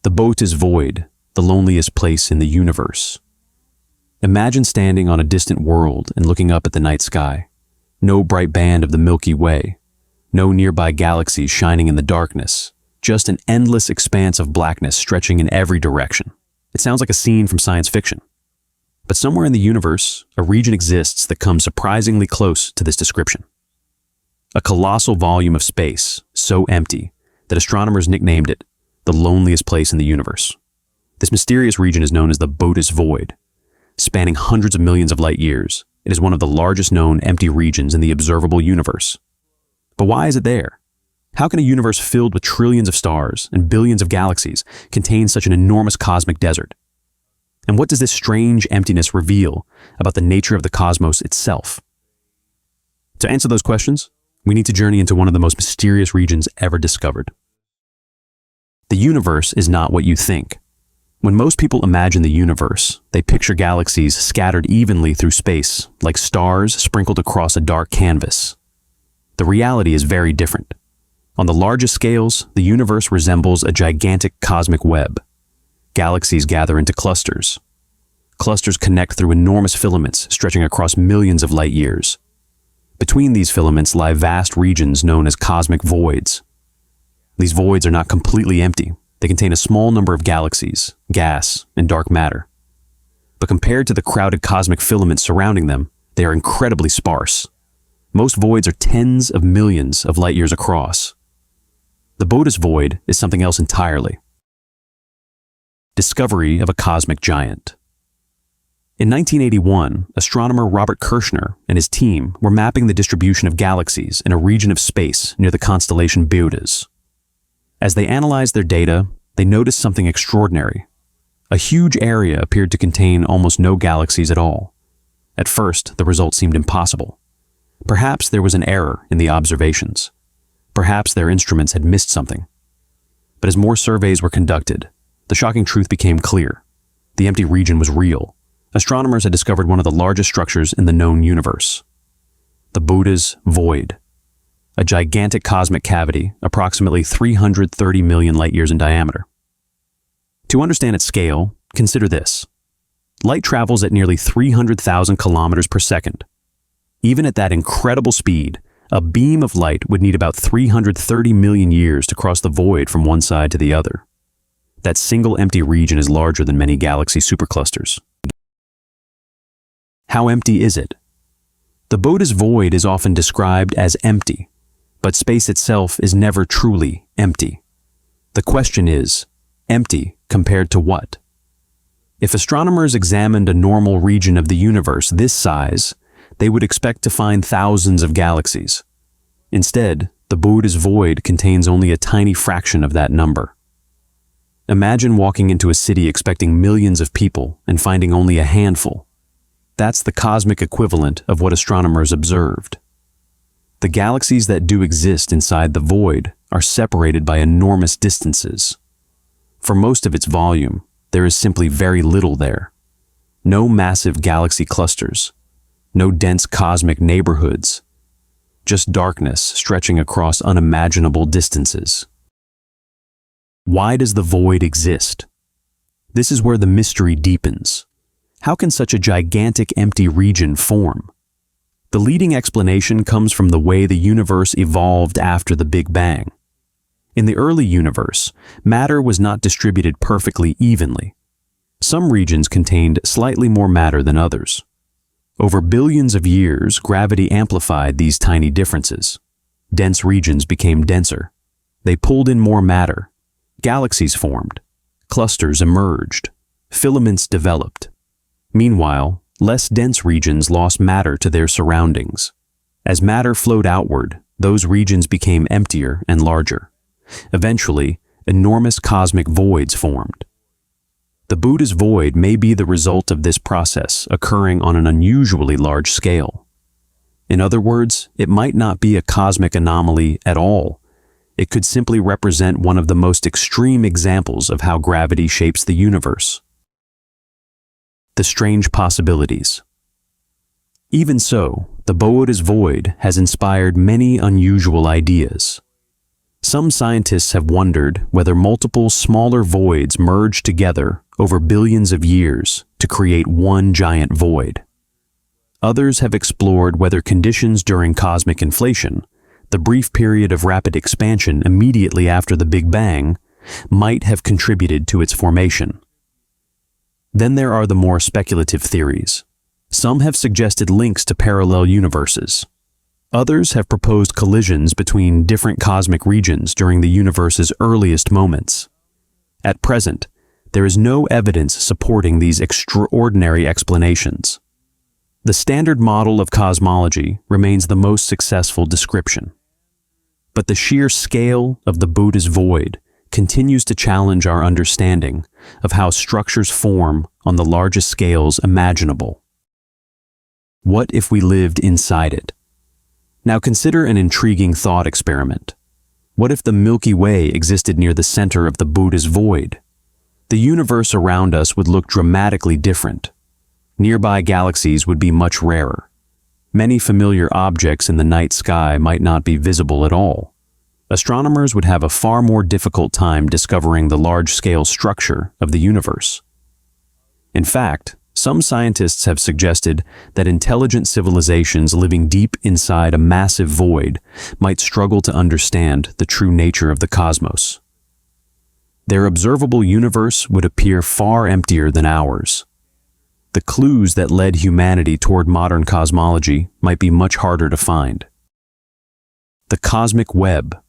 The Boötes Void, the loneliest place in the universe. Imagine standing on a distant world and looking up at the night sky. No bright band of the Milky Way. No nearby galaxies shining in the darkness. Just an endless expanse of blackness stretching in every direction. It sounds like a scene from science fiction. But somewhere in the universe, a region exists that comes surprisingly close to this description. A colossal volume of space, so empty that astronomers nicknamed it the loneliest place in the universe. This mysterious region is known as the Boötes Void. Spanning hundreds of millions of light years, it is one of the largest known empty regions in the observable universe. But why is it there? How can a universe filled with trillions of stars and billions of galaxies contain such an enormous cosmic desert? And what does this strange emptiness reveal about the nature of the cosmos itself? To answer those questions, we need to journey into one of the most mysterious regions ever discovered. The universe is not what you think. When most people imagine the universe, they picture galaxies scattered evenly through space, like stars sprinkled across a dark canvas. The reality is very different. On the largest scales, the universe resembles a gigantic cosmic web. Galaxies gather into clusters. Clusters connect through enormous filaments stretching across millions of light years. Between these filaments lie vast regions known as cosmic voids. These voids are not completely empty. They contain a small number of galaxies, gas, and dark matter. But compared to the crowded cosmic filaments surrounding them, they are incredibly sparse. Most voids are tens of millions of light years across. The Boötes Void is something else entirely. Discovery of a cosmic giant. In 1981, astronomer Robert Kirshner and his team were mapping the distribution of galaxies in a region of space near the constellation Boötes. As they analyzed their data, they noticed something extraordinary. A huge area appeared to contain almost no galaxies at all. At first, the result seemed impossible. Perhaps there was an error in the observations. Perhaps their instruments had missed something. But as more surveys were conducted, the shocking truth became clear. The empty region was real. Astronomers had discovered one of the largest structures in the known universe. The Boötes Void. A gigantic cosmic cavity, approximately 330 million light-years in diameter. To understand its scale, consider this. Light travels at nearly 300,000 kilometers per second. Even at that incredible speed, a beam of light would need about 330 million years to cross the void from one side to the other. That single empty region is larger than many galaxy superclusters. How empty is it? The Boötes Void is often described as empty, but space itself is never truly empty. The question is, empty compared to what? If astronomers examined a normal region of the universe this size, they would expect to find thousands of galaxies. Instead, the Boötes Void contains only a tiny fraction of that number. Imagine walking into a city expecting millions of people and finding only a handful. That's the cosmic equivalent of what astronomers observed. The galaxies that do exist inside the void are separated by enormous distances. For most of its volume, there is simply very little there. No massive galaxy clusters, no dense cosmic neighborhoods, just darkness stretching across unimaginable distances. Why does the void exist? This is where the mystery deepens. How can such a gigantic empty region form? The leading explanation comes from the way the universe evolved after the Big Bang. In the early universe, matter was not distributed perfectly evenly. Some regions contained slightly more matter than others. Over billions of years, gravity amplified these tiny differences. Dense regions became denser. They pulled in more matter. Galaxies formed. Clusters emerged. Filaments developed. Meanwhile, less dense regions lost matter to their surroundings. As matter flowed outward, those regions became emptier and larger. Eventually, enormous cosmic voids formed. The Boötes Void may be the result of this process occurring on an unusually large scale. In other words, it might not be a cosmic anomaly at all. It could simply represent one of the most extreme examples of how gravity shapes the universe. The strange possibilities. Even so, the Boötes Void has inspired many unusual ideas. Some scientists have wondered whether multiple smaller voids merge together over billions of years to create one giant void. Others have explored whether conditions during cosmic inflation, the brief period of rapid expansion immediately after the Big Bang, might have contributed to its formation. Then there are the more speculative theories. Some have suggested links to parallel universes. Others have proposed collisions between different cosmic regions during the universe's earliest moments. At present, there is no evidence supporting these extraordinary explanations. The standard model of cosmology remains the most successful description. But the sheer scale of the Boötes Void continues to challenge our understanding of how structures form on the largest scales imaginable. What if we lived inside it? Now consider an intriguing thought experiment. What if the Milky Way existed near the center of the Boötes Void? The universe around us would look dramatically different. Nearby galaxies would be much rarer. Many familiar objects in the night sky might not be visible at all. Astronomers would have a far more difficult time discovering the large-scale structure of the universe. In fact, some scientists have suggested that intelligent civilizations living deep inside a massive void might struggle to understand the true nature of the cosmos. Their observable universe would appear far emptier than ours. The clues that led humanity toward modern cosmology might be much harder to find. The cosmic web.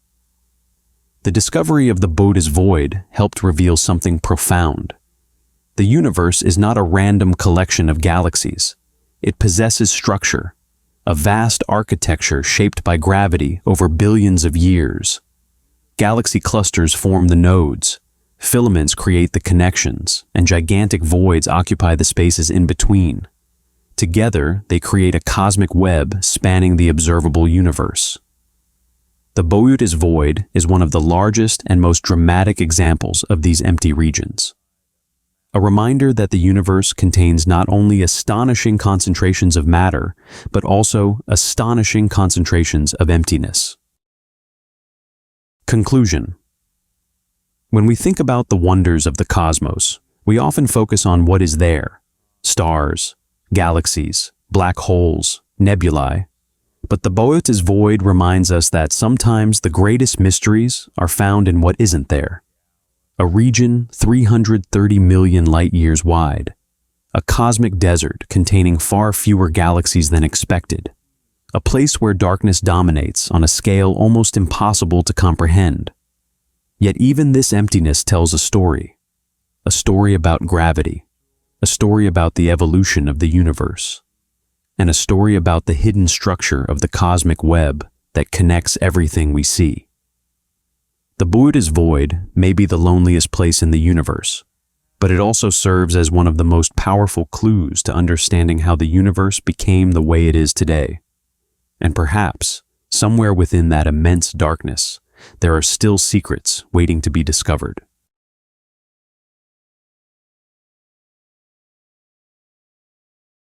The discovery of the Boötes Void helped reveal something profound. The universe is not a random collection of galaxies. It possesses structure, a vast architecture shaped by gravity over billions of years. Galaxy clusters form the nodes, filaments create the connections, and gigantic voids occupy the spaces in between. Together, they create a cosmic web spanning the observable universe. The Boötes Void is one of the largest and most dramatic examples of these empty regions. A reminder that the universe contains not only astonishing concentrations of matter, but also astonishing concentrations of emptiness. Conclusion. When we think about the wonders of the cosmos, we often focus on what is there: stars, galaxies, black holes, nebulae. But the Boötes Void reminds us that sometimes the greatest mysteries are found in what isn't there. A region 330 million light-years wide, a cosmic desert containing far fewer galaxies than expected, a place where darkness dominates on a scale almost impossible to comprehend. Yet even this emptiness tells a story about gravity, a story about the evolution of the universe, and a story about the hidden structure of the cosmic web that connects everything we see. The Boötes Void may be the loneliest place in the universe, but it also serves as one of the most powerful clues to understanding how the universe became the way it is today. And perhaps, somewhere within that immense darkness, there are still secrets waiting to be discovered.